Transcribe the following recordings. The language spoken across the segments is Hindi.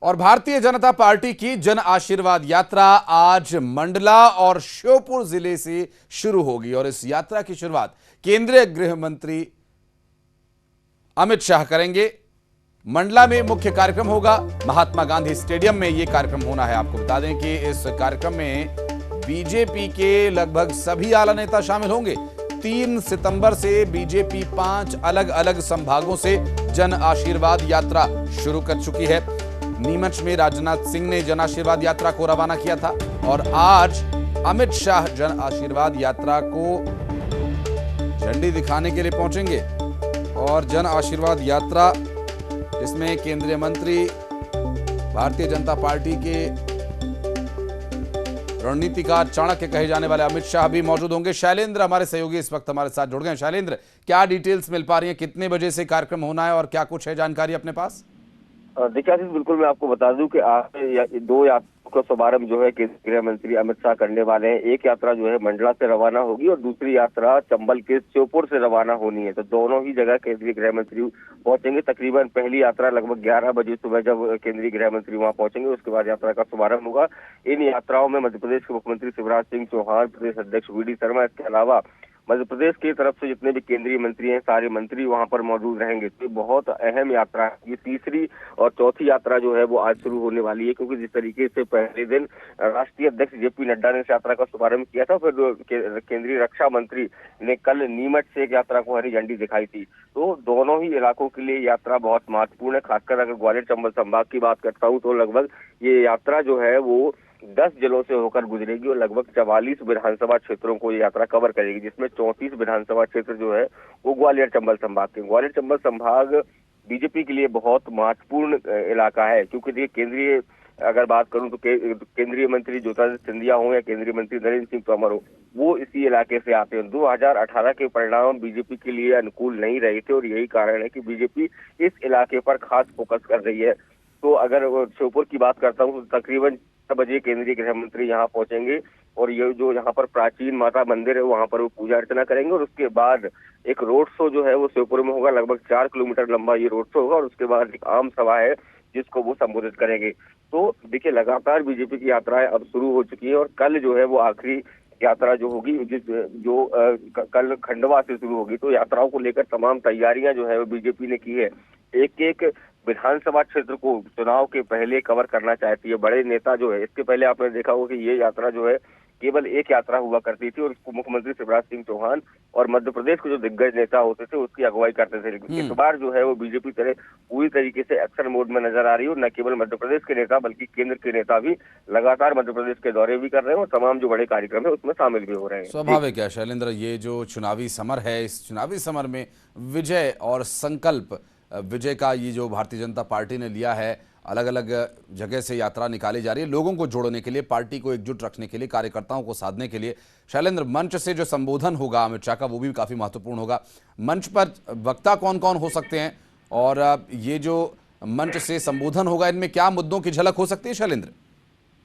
और भारतीय जनता पार्टी की जन आशीर्वाद यात्रा आज मंडला और श्योपुर जिले से शुरू होगी और इस यात्रा की शुरुआत केंद्रीय गृह मंत्री अमित शाह करेंगे। मंडला में मुख्य कार्यक्रम होगा, महात्मा गांधी स्टेडियम में यह कार्यक्रम होना है। आपको बता दें कि इस कार्यक्रम में बीजेपी के लगभग सभी आला नेता शामिल होंगे। 3 सितंबर से बीजेपी 5 अलग अलग संभागों से जन आशीर्वाद यात्रा शुरू कर चुकी है। नीमच में राजनाथ सिंह ने जन आशीर्वाद यात्रा को रवाना किया था और आज अमित शाह जन आशीर्वाद यात्रा को झंडी दिखाने के लिए पहुंचेंगे। और जन आशीर्वाद यात्रा जिसमें केंद्रीय मंत्री, भारतीय जनता पार्टी के रणनीतिकार, चाणक्य कहे जाने वाले अमित शाह भी मौजूद होंगे। शैलेंद्र हमारे सहयोगी इस वक्त हमारे साथ जुड़ गए हैं। शैलेंद्र, क्या डिटेल्स मिल पा रही हैं, कितने बजे से कार्यक्रम होना है और क्या कुछ है जानकारी अपने पास? देखिए आशीष, बिल्कुल मैं आपको बता दूं कि आज 2 यात्राओं का शुभारंभ जो है केंद्रीय गृह मंत्री अमित शाह करने वाले हैं। एक यात्रा जो है मंडला से रवाना होगी और दूसरी यात्रा चंबल के श्योपुर से रवाना होनी है। तो दोनों ही जगह केंद्रीय गृह मंत्री पहुंचेंगे। तकरीबन पहली यात्रा लगभग 11 बजे सुबह जब केंद्रीय गृह मंत्री वहां पहुंचेंगे, उसके बाद यात्रा का शुभारंभ होगा। इन यात्राओं में मध्य प्रदेश के मुख्यमंत्री शिवराज सिंह चौहान, प्रदेश अध्यक्ष वी डी शर्मा, इसके अलावा मध्य प्रदेश की तरफ से जितने भी केंद्रीय मंत्री हैं, सारे मंत्री वहां पर मौजूद रहेंगे। तो बहुत अहम यात्रा है। ये तीसरी और चौथी यात्रा जो है वो आज शुरू होने वाली है, क्योंकि जिस तरीके से पहले दिन राष्ट्रीय अध्यक्ष जेपी नड्डा ने इस यात्रा का शुभारंभ किया था, फिर केंद्रीय रक्षा मंत्री ने कल नीमच से एक यात्रा को हरी झंडी दिखाई थी। तो दोनों ही इलाकों के लिए यात्रा बहुत महत्वपूर्ण है। खासकर अगर ग्वालियर चंबल संभाग की बात करता हूँ तो लगभग ये यात्रा जो है वो 10 जिलों से होकर गुजरेगी और लगभग 44 विधानसभा क्षेत्रों को ये यात्रा कवर करेगी, जिसमें 34 विधानसभा क्षेत्र जो है वो ग्वालियर चंबल संभाग के। ग्वालियर चंबल संभाग बीजेपी के लिए बहुत महत्वपूर्ण इलाका है, क्योंकि देखिए केंद्रीय अगर बात करूं तो केंद्रीय मंत्री ज्योतिरादित्य सिंधिया हो या केंद्रीय मंत्री नरेंद्र सिंह तोमर हो, वो इसी इलाके से आते हैं। 2018 के परिणाम बीजेपी के लिए अनुकूल नहीं रहे थे और यही कारण है कि बीजेपी इस इलाके पर खास फोकस कर रही है। तो अगर श्योपुर की बात करता हूँ तो तकरीबन 6 बजे केंद्रीय गृह मंत्री यहाँ पहुंचेंगे और ये जो यहाँ पर प्राचीन माता मंदिर है वहाँ पर वो पूजा अर्चना करेंगे और उसके बाद एक रोड शो जो है वो श्योपुर में होगा। लगभग 4 किलोमीटर लंबा ये रोड शो होगा और उसके बाद एक आम सभा है जिसको वो संबोधित करेंगे। तो देखिए लगातार बीजेपी की यात्राएं अब शुरू हो चुकी है और कल जो है वो आखिरी यात्रा जो होगी कल खंडवा से शुरू होगी। तो यात्राओं को लेकर तमाम तैयारियां जो है वो बीजेपी ने की है। एक एक विधानसभा क्षेत्र को चुनाव के पहले कवर करना चाहती है। बड़े नेता जो है, इसके पहले आपने देखा होगा कि ये यात्रा जो है केवल एक यात्रा हुआ करती थी और उसको मुख्यमंत्री शिवराज सिंह चौहान और मध्य प्रदेश के जो दिग्गज नेता होते थे उसकी अगुवाई करते थे। लेकिन इस बार जो है वो बीजेपी पूरी तरीके से एक्शन मोड में नजर आ रही है और न केवल मध्य प्रदेश के नेता बल्कि केंद्र के नेता भी लगातार मध्य प्रदेश के दौरे भी कर रहे हैं और तमाम जो बड़े कार्यक्रम है उसमें शामिल भी हो रहे हैं। स्वाभाविक है शैलेंद्र, ये जो चुनावी समर है, इस चुनावी समर में विजय और संकल्प विजय का ये जो भारतीय जनता पार्टी ने लिया है, अलग अलग जगह से यात्रा निकाली जा रही है लोगों को जोड़ने के लिए, पार्टी को एकजुट रखने के लिए, कार्यकर्ताओं को साधने के लिए। शैलेंद्र, मंच से जो संबोधन होगा अमित शाह का वो भी काफी महत्वपूर्ण होगा। मंच पर वक्ता कौन कौन हो सकते हैं और ये जो मंच से संबोधन होगा इनमें क्या मुद्दों की झलक हो सकती है शैलेंद्र?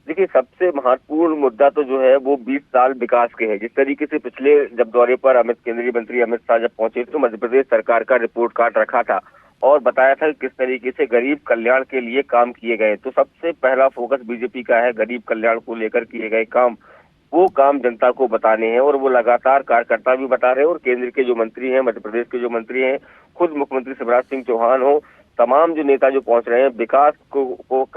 देखिए सबसे महत्वपूर्ण मुद्दा तो जो है वो 20 साल विकास के है। जिस तरीके से पिछले जब दौरे पर केंद्रीय मंत्री अमित शाह जब पहुंचे तो मध्य प्रदेश सरकार का रिपोर्ट कार्ड रखा था और बताया था कि किस तरीके से गरीब कल्याण के लिए काम किए गए। तो सबसे पहला फोकस बीजेपी का है गरीब कल्याण को लेकर किए गए काम, वो काम जनता को बताने हैं और वो लगातार कार्यकर्ता भी बता रहे हैं। और केंद्र के जो मंत्री हैं, मध्य प्रदेश के जो मंत्री हैं, खुद मुख्यमंत्री शिवराज सिंह चौहान हो, तमाम जो नेता जो पहुंच रहे हैं, विकास को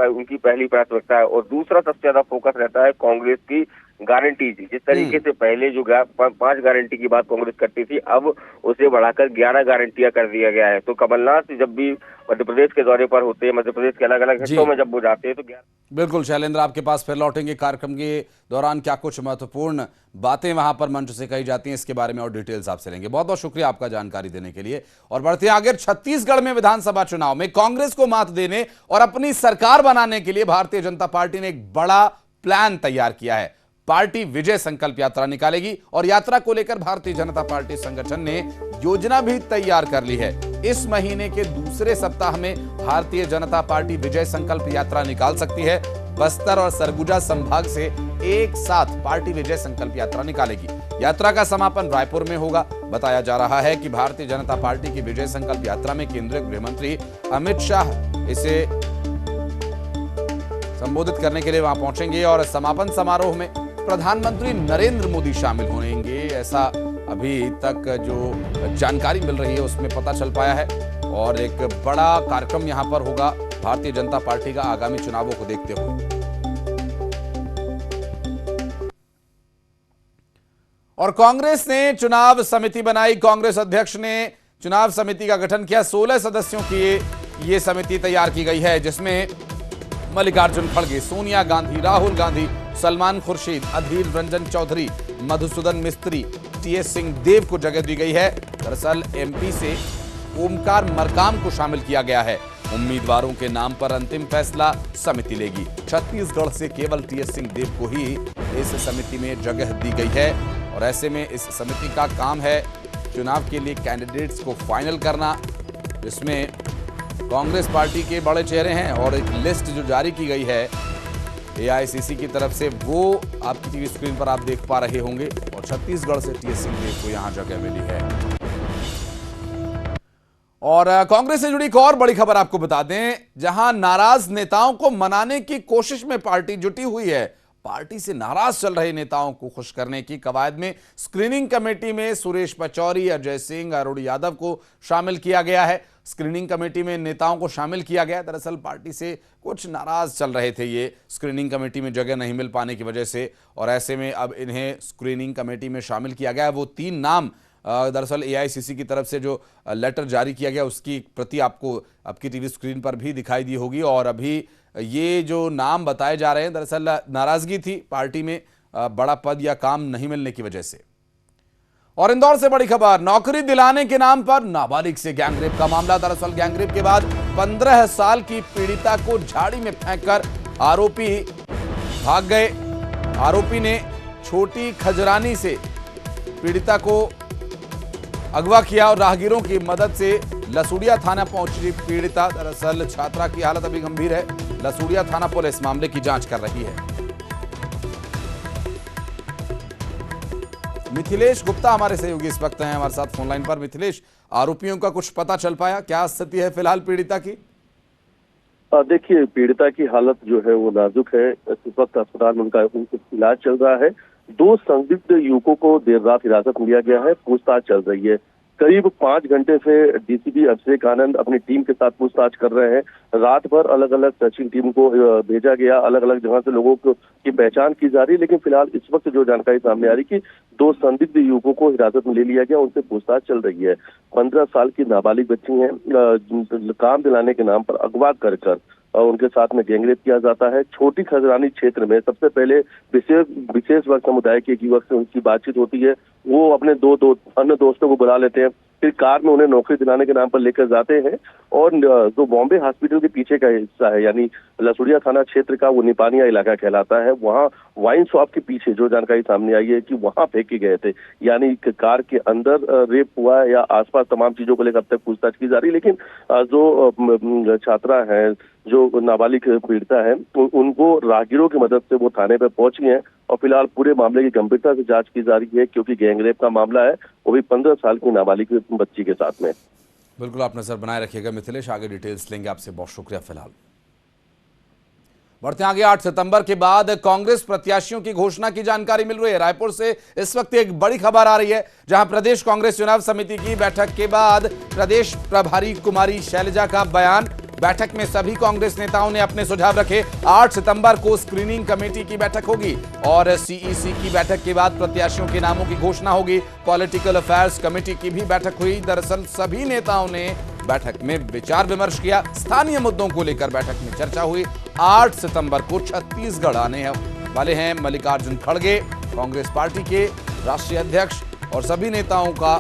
उनकी पहली प्राथमिकता है। और दूसरा सबसे ज्यादा फोकस रहता है कांग्रेस की गारंटी। जिस तरीके से पहले जो 5 गारंटी की बात कांग्रेस करती थी, अब उसे बढ़ाकर 11 गारंटियां कर दिया गया है। तो कमलनाथ जब भी मध्य प्रदेश के दौरे पर होते हैं, मध्य प्रदेश के अलग अलग हिस्सों में जब वो जाते हैं तो बिल्कुल शैलेंद्र, आपके पास फिर लौटेंगे। कार्यक्रम के दौरान क्या कुछ महत्वपूर्ण बातें वहां पर मंच से कही जाती हैं इसके बारे में और डिटेल्स आपसे लेंगे। बहुत बहुत शुक्रिया आपका जानकारी देने के लिए। और बढ़ते आगे, छत्तीसगढ़ में विधानसभा चुनाव में कांग्रेस को मात देने और अपनी सरकार बनाने के लिए भारतीय जनता पार्टी ने एक बड़ा प्लान तैयार किया है। पार्टी विजय संकल्प यात्रा निकालेगी और यात्रा को लेकर भारतीय जनता पार्टी संगठन ने योजना भी तैयार कर ली है। इस महीने के दूसरे सप्ताह में भारतीय जनता पार्टी विजय संकल्प यात्रा निकाल सकती है। बस्तर और सरगुजा संभाग से एक साथ पार्टी विजय संकल्प यात्रा निकालेगी। यात्रा का समापन रायपुर में होगा। बताया जा रहा है कि भारतीय जनता पार्टी की विजय संकल्प यात्रा में केंद्रीय गृह मंत्री अमित शाह इसे संबोधित करने के लिए वहां पहुंचेंगे और समापन समारोह में प्रधानमंत्री नरेंद्र मोदी शामिल होंगे। ऐसा अभी तक जो जानकारी मिल रही है उसमें पता चल पाया है और एक बड़ा कार्यक्रम यहां पर होगा भारतीय जनता पार्टी का आगामी चुनावों को देखते हुए। और कांग्रेस ने चुनाव समिति बनाई। कांग्रेस अध्यक्ष ने चुनाव समिति का गठन किया। 16 सदस्यों की ये समिति तैयार की गई है, जिसमें मल्लिकार्जुन खड़गे, सोनिया गांधी, राहुल गांधी, सलमान खुर्शीद, अधीर रंजन चौधरी, मधुसूदन मिस्त्री, टीएस सिंहदेव को जगह दी गई है। दरअसल एमपी से ओमकार मरकाम को शामिल किया गया है। उम्मीदवारों के नाम पर अंतिम फैसला समिति लेगी। छत्तीसगढ़ से केवल टीएस सिंहदेव को ही इस समिति में जगह दी गई है और ऐसे में इस समिति का काम है चुनाव के लिए कैंडिडेट्स को फाइनल करना, जिसमें कांग्रेस पार्टी के बड़े चेहरे हैं और एक लिस्ट जो जारी की गई है एआईसीसी की तरफ से वो आपकी टीवी स्क्रीन पर आप देख पा रहे होंगे और छत्तीसगढ़ से टीएस सिंहदेव को यहां जगह मिली है। और कांग्रेस से जुड़ी एक और बड़ी खबर आपको बता दें, जहां नाराज नेताओं को मनाने की कोशिश में पार्टी जुटी हुई है। पार्टी से नाराज चल रहे नेताओं को खुश करने की कवायद में स्क्रीनिंग कमेटी में सुरेश पचौरी, अजय सिंह, अरुण यादव को शामिल किया गया है। स्क्रीनिंग कमेटी में नेताओं को शामिल किया गया। दरअसल पार्टी से कुछ नाराज चल रहे थे ये स्क्रीनिंग कमेटी में जगह नहीं मिल पाने की वजह से, और ऐसे में अब इन्हें स्क्रीनिंग कमेटी में शामिल किया गया। वो 3 नाम दरअसल एआईसीसी की तरफ से जो लेटर जारी किया गया उसकी प्रति आपको आपकी टीवी स्क्रीन पर भी दिखाई दी होगी। और अभी ये जो नाम बताए जा रहे हैं, दरअसल नाराजगी थी पार्टी में बड़ा पद या काम नहीं मिलने की वजह से। और इंदौर से बड़ी खबर, नौकरी दिलाने के नाम पर नाबालिग से गैंगरेप का मामला। दरअसल गैंगरेप के बाद 15 साल की पीड़िता को झाड़ी में फेंककर आरोपी भाग गए। आरोपी ने छोटी खजरानी से पीड़िता को अगवा किया और राहगीरों की मदद से लसूड़िया थाना पहुंची पीड़िता। दरअसल छात्रा की हालत अभी गंभीर है। लसूड़िया थाना पुलिस मामले की जांच कर रही है। मिथिलेश गुप्ता हमारे सहयोगी इस वक्त हैं हमारे साथ फोन लाइन पर। मिथिलेश, आरोपियों का कुछ पता चल पाया? क्या स्थिति है फिलहाल पीड़िता की? देखिए, पीड़िता की हालत जो है वो नाजुक है। इस वक्त अस्पताल में उनका इलाज चल रहा है। 2 संदिग्ध युवकों को देर रात हिरासत में लिया गया है। पूछताछ चल रही है। करीब 5 घंटे से डीसीपी अभिषेक आनंद अपनी टीम के साथ पूछताछ कर रहे हैं। रात भर अलग अलग सर्चिंग टीम को भेजा गया, अलग अलग जगह से लोगों की पहचान की जा रही है। लेकिन फिलहाल इस वक्त जो जानकारी सामने आ रही कि 2 संदिग्ध युवकों को हिरासत में ले लिया गया, उनसे पूछताछ चल रही है। 15 साल की नाबालिग बच्ची हैं, काम दिलाने के नाम पर अगवा कर उनके साथ में गैंगरेप किया जाता है। छोटी खजरानी क्षेत्र में सबसे पहले विशेष वर्ग समुदाय के एक युवक से उनकी बातचीत होती है। वो अपने 2 अन्य दोस्तों को बुला लेते हैं, फिर कार में उन्हें नौकरी दिलाने के नाम पर लेकर जाते हैं। और जो बॉम्बे हॉस्पिटल के पीछे का हिस्सा है, यानी लसूड़िया थाना क्षेत्र का वो निपानिया इलाका कहलाता है, वहाँ वाइन शॉप के पीछे जो जानकारी सामने आई है कि वहाँ फेंके गए थे। यानी कार के अंदर रेप हुआ है या आसपास तमाम चीजों को लेकर अब तक पूछताछ की जा रही है। लेकिन जो छात्रा है, जो नाबालिग पीड़िता है, उनको राहगीरों की मदद से वो थाने पर पहुंची हैं और फिलहाल पूरे मामले की गंभीरता से जांच की जा रही है, क्योंकि गैंगरेप का मामला है, वो भी 15 साल की नाबालिग बच्ची के साथ में। बिल्कुल, आप नजर बनाए रखिएगा मिथिलेश, आगे डिटेल्स लेंगे आपसे। बहुत शुक्रिया। फिलहाल बढ़ते आगे। 8 सितंबर के बाद कांग्रेस प्रत्याशियों की घोषणा की जानकारी मिल रही है। रायपुर से इस वक्त एक बड़ी खबर आ रही है, जहां प्रदेश कांग्रेस चुनाव समिति की बैठक के बाद प्रदेश प्रभारी कुमारी शैलजा का बयान। बैठक में सभी कांग्रेस नेताओं ने अपने सुझाव रखे। 8 सितंबर को स्क्रीनिंग कमेटी की बैठक होगी और सीईसी की बैठक के बाद प्रत्याशियों के नामों की घोषणा होगी। पॉलिटिकल अफेयर्स कमेटी की भी बैठक हुई। दरअसल सभी नेताओं ने बैठक में विचार विमर्श किया। स्थानीय मुद्दों को लेकर बैठक में चर्चा हुई। 8 सितंबर को छत्तीसगढ़ आने वाले हैं मल्लिकार्जुन खड़गे, कांग्रेस पार्टी के राष्ट्रीय अध्यक्ष, और सभी नेताओं का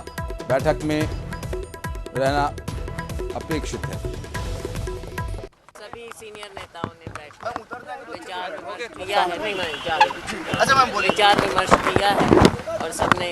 बैठक में रहना अपेक्षित है। सभी सीनियर नेताओं ने बैठकर विचार विमर्श किया है। विचार विमर्श किया है और सबने